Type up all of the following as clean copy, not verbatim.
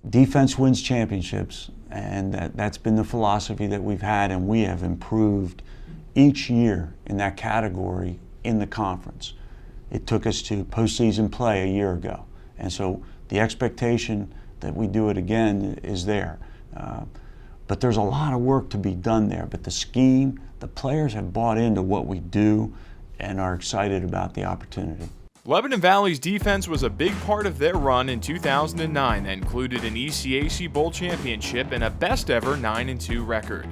Defense wins championships, and that's been the philosophy that we've had, and we have improved each year in that category in the conference. It took us to postseason play a year ago, and so the expectation that we do it again is there. But there's a lot of work to be done there. But the scheme, the players have bought into what we do and are excited about the opportunity. Lebanon Valley's defense was a big part of their run in 2009 that included an ECAC Bowl championship and a best-ever 9-2 record.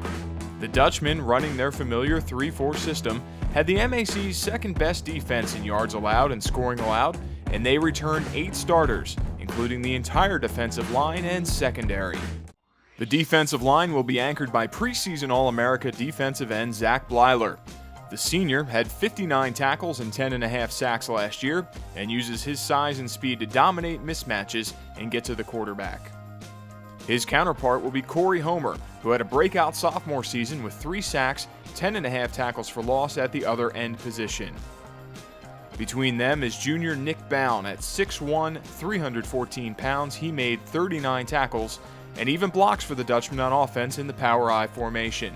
The Dutchmen, running their familiar 3-4 system, had the MAC's second-best defense in yards allowed and scoring allowed, and they returned 8 starters, including the entire defensive line and secondary. The defensive line will be anchored by preseason All-America defensive end Zach Bleiler. The senior had 59 tackles and 10.5 sacks last year and uses his size and speed to dominate mismatches and get to the quarterback. His counterpart will be Corey Homer, who had a breakout sophomore season with 3 sacks, 10.5 tackles for loss at the other end position. Between them is junior Nick Bound at 6'1", 314 pounds. He made 39 tackles and even blocks for the Dutchmen on offense in the Power I formation.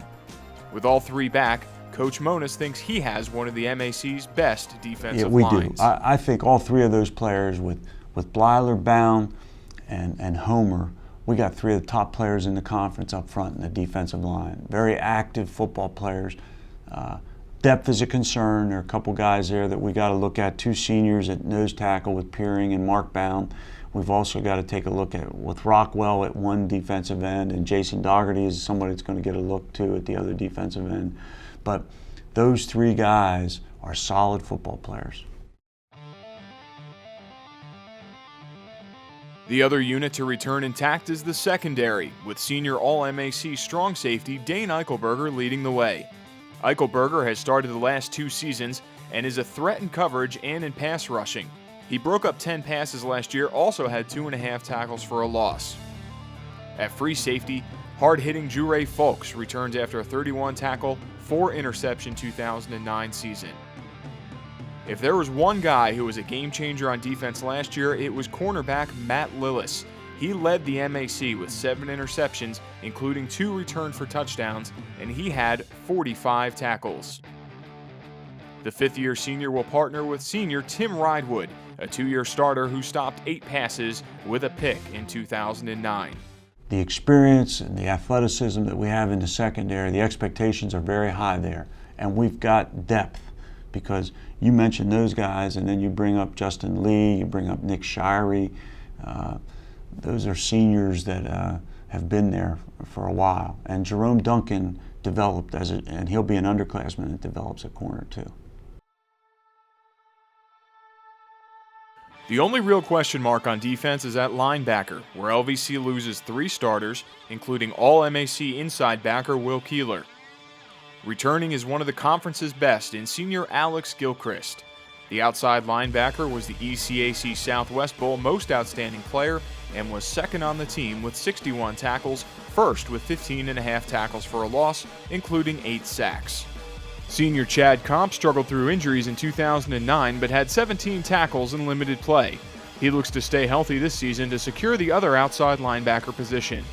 With all 3 back, Coach Monas thinks he has one of the MAC's best defensive lines. Yeah, we do. I think all 3 of those players with Bleiler, Bound, and Homer, we got 3 of the top players in the conference up front in the defensive line. Very active football players. Depth is a concern. There are a couple guys there that we got to look at. 2 seniors at nose tackle with Peering and Mark Bound. We've also got to take a look at with Rockwell at one defensive end, and Jason Dougherty is somebody that's going to get a look too at the other defensive end. But those 3 guys are solid football players. The other unit to return intact is the secondary, with senior All-MAC strong safety Dane Eichelberger leading the way. Eichelberger has started the last 2 seasons and is a threat in coverage and in pass rushing. He broke up 10 passes last year, also had 2.5 tackles for a loss. At free safety, hard-hitting Jure Folks returns after a 31 tackle, 4 interception 2009 season. If there was one guy who was a game changer on defense last year, it was cornerback Matt Lillis. He led the MAC with 7 interceptions, including 2 returned for touchdowns, and he had 45 tackles. The 5th-year senior will partner with senior Tim Ridewood, a 2-year starter who stopped 8 passes with a pick in 2009. The experience and the athleticism that we have in the secondary, the expectations are very high there. And we've got depth, because you mentioned those guys, and then you bring up Justin Lee, you bring up Nick Shirey. Those are seniors that have been there for a while. And Jerome Duncan developed and he'll be an underclassman that develops at corner too. The only real question mark on defense is at linebacker, where LVC loses 3 starters, including All-MAC inside backer Will Keeler. Returning is one of the conference's best in senior Alex Gilchrist. The outside linebacker was the ECAC Southwest Bowl most outstanding player and was second on the team with 61 tackles, first with 15.5 tackles for a loss, including 8 sacks. Senior Chad Comp struggled through injuries in 2009 but had 17 tackles in limited play. He looks to stay healthy this season to secure the other outside linebacker position.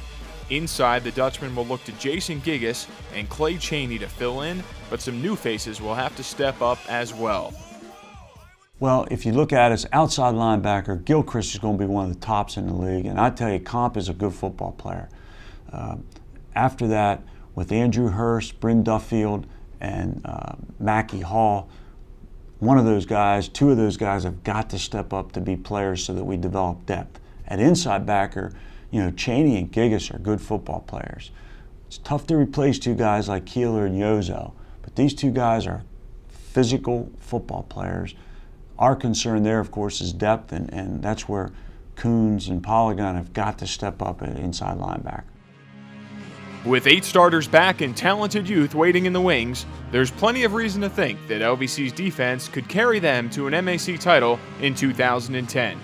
Inside, the Dutchman will look to Jason Gigas and Clay Cheney to fill in, but some new faces will have to step up as well. Well, if you look at us, outside linebacker, Gilchrist is going to be one of the tops in the league, and I tell you, Comp is a good football player. After that, with Andrew Hurst, Bryn Duffield, and Mackie Hall, one of those guys, 2 of those guys have got to step up to be players so that we develop depth. At inside backer, Cheney and Gigas are good football players. It's tough to replace 2 guys like Keeler and Yozo, but these 2 guys are physical football players. Our concern there, of course, is depth, and that's where Coons and Polygon have got to step up at inside linebacker. With 8 starters back and talented youth waiting in the wings, there's plenty of reason to think that LVC's defense could carry them to an MAC title in 2010.